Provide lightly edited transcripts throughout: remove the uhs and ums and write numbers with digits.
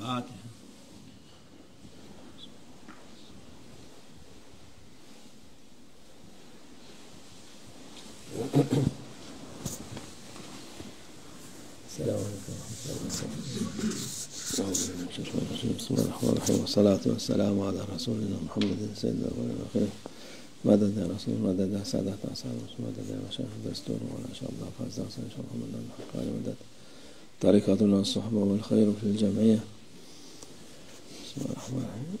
Fatiha. السلام عليكم ورحمة الله وبركاته. بسم الله الرحمن الرحيم والصلاة والسلام على رسولنا محمد سيدنا الأولين مدد يا رسول مدد يا سادة أصحاب مدد يا مشايخ الدستور ولا شاء الله فاز إن شاء الله من الحق مدد طريقتنا الصحبة والخير في الجمعية. بسم الله الرحمن الرحيم.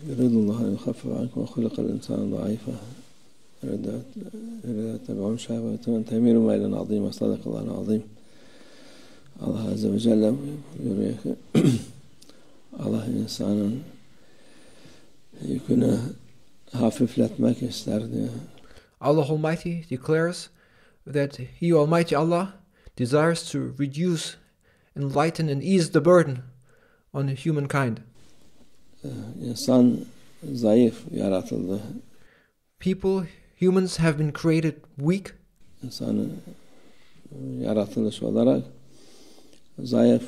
يريد الله أن يخفف عنكم وخلق الإنسان ضعيفا يريد يتبعون شهوة تميل ميلا عظيما. صدق الله العظيم. Allah Azze ve Celle buyuruyor ki Allah insanın yükünü hafifletmek ister diyor. Allah Almighty declares that He, Almighty Allah, desires to reduce, enlighten and ease the burden on humankind. İnsan zayıf yaratıldı. Humans have been created weak. İnsanı yaratılış olarak zayıf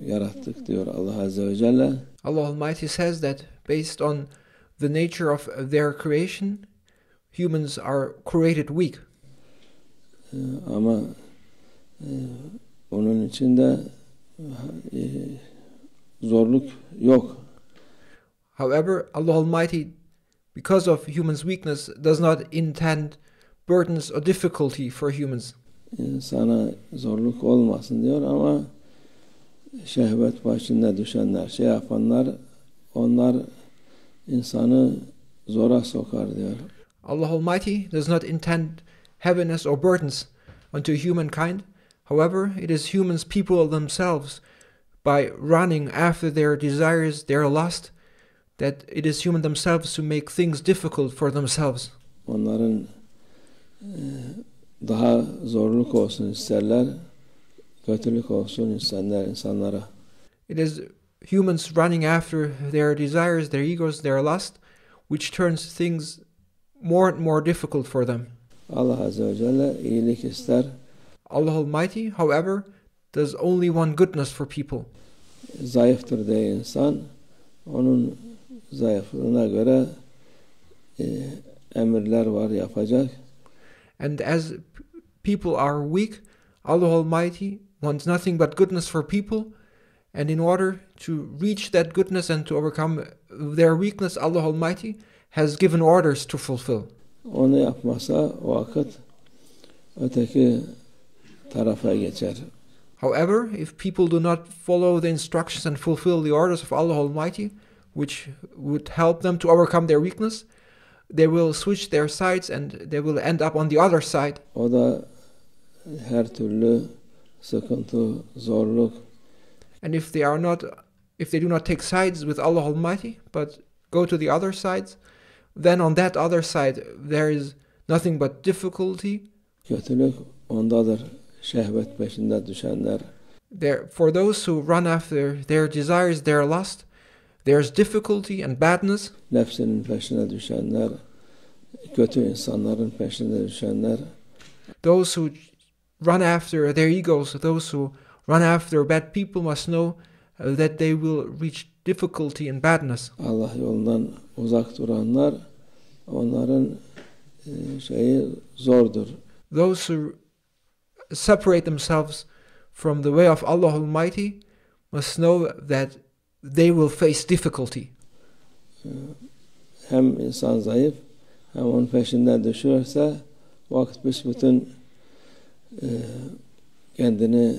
yarattık diyor Allah Azze ve Celle. Allah Almighty says that based on the nature of their creation, humans are created weak. Ama onun içinde zorluk yok. However, Allah Almighty, because of humans' weakness, does not intend burdens or difficulty for humans. İnsana zorluk olmasın diyor ama şehvet başına düşenler, şey yapanlar, onlar insanı zora sokar diyor. Allah Almighty does not intend heaviness or burdens unto humankind. However, it is humans, people themselves, by running after their desires, their lust, that it is human themselves who make things difficult for themselves. Onların daha zorluk olsun isterler, kötülük olsun insanlara. It is humans running after their desires, their egos, their lust, which turns things more and more difficult for them. Allah Azze ve Celle iyilik ister. Allah Almighty, however, does only want goodness for people. Zayıftır diye insan, onun zayıflığına göre emirler var yapacak. And as people are weak, Allah Almighty wants nothing but goodness for people. And in order to reach that goodness and to overcome their weakness, Allah Almighty has given orders to fulfill. Onu yapmasa o vakit öteki tarafa geçer. However, if people do not follow the instructions and fulfill the orders of Allah Almighty, which would help them to overcome their weakness, they will switch their sides and they will end up on the other side. O da her türlü sıkıntı, zorluk. And if they do not take sides with Allah Almighty, but go to the other sides, then on that other side there is nothing but difficulty. Kötülük ondadır. Şehvet peşinde düşenler. For those who run after their desires, their lust, there's difficulty and badness. Nefsinin peşine düşenler, kötü insanların peşine düşenler. Those who run after their egos, those who run after bad people must know that they will reach difficulty and badness. Allah yolundan uzak duranlar, onların şeyi zordur. Those who separate themselves from the way of Allah Almighty must know that they will face difficulty. Hem insan zayıf, hem onun peşinden düşürse vakit büsbütün kendini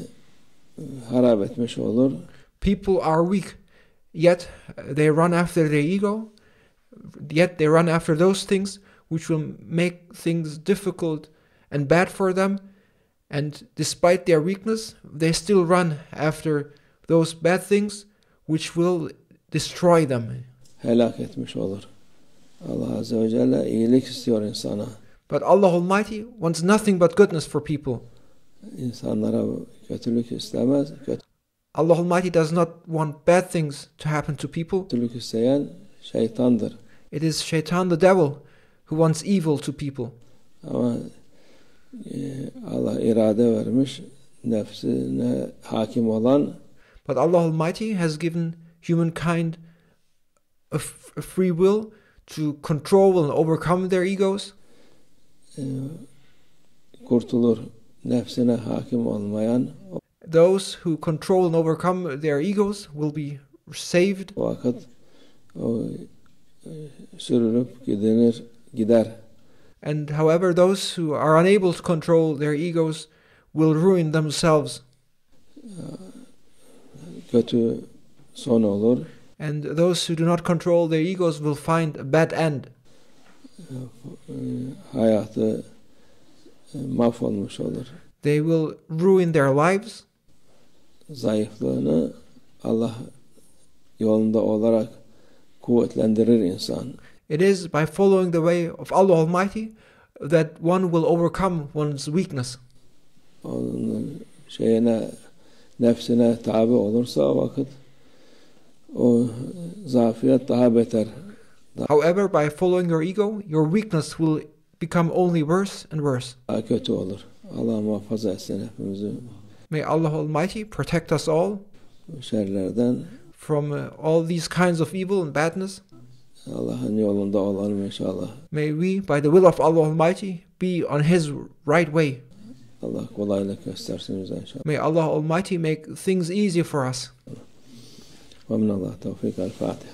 harap etmiş olur. People are weak, yet they run after their ego, yet they run after those things which will make things difficult and bad for them, and despite their weakness, they still run after those bad things which will destroy them. Helak etmiş olur. Allah Azze ve Celle iyilik istiyor insana. But Allah Almighty wants nothing but goodness for people. İnsanlara kötülük istemez. Allah Almighty does not want bad things to happen to people. Kötülük isteyen şeytandır. It is Shaitan, the devil, who wants evil to people. Ama Allah irade vermiş, nefsine hakim olan. But Allah Almighty has given humankind a free will to control and overcome their egos. Kurtulur, nefsine hakim olmayan Those who control and overcome their egos will be saved. o vakit sürülüp gider. And however, those who are unable to control their egos will ruin themselves. Kötü son olur. And those who do not control their egos will find a bad end. Hayatı mahvolmuş olur. They will ruin their lives. Zayıflığını Allah yolunda olarak kuvvetlendirir insan. It is by following the way of Allah Almighty that one will overcome one's weakness. Onun nefsine tabi olursa o vakit o zafiyet daha beter. However, by following your ego, your weakness will become only worse and worse. Daha kötü olur. Allah muhafaza etsin hepimizi May Allah Almighty protect us all şerlerden. from all these kinds of evil and badness. Allah'ın yolunda olalım inşallah. May we, by the will of Allah Almighty, be on His right way. Allah kolaylık göstersin bize inşallah. May Allah Almighty make things easy for us. Ve minallah tevfik. El Fatiha.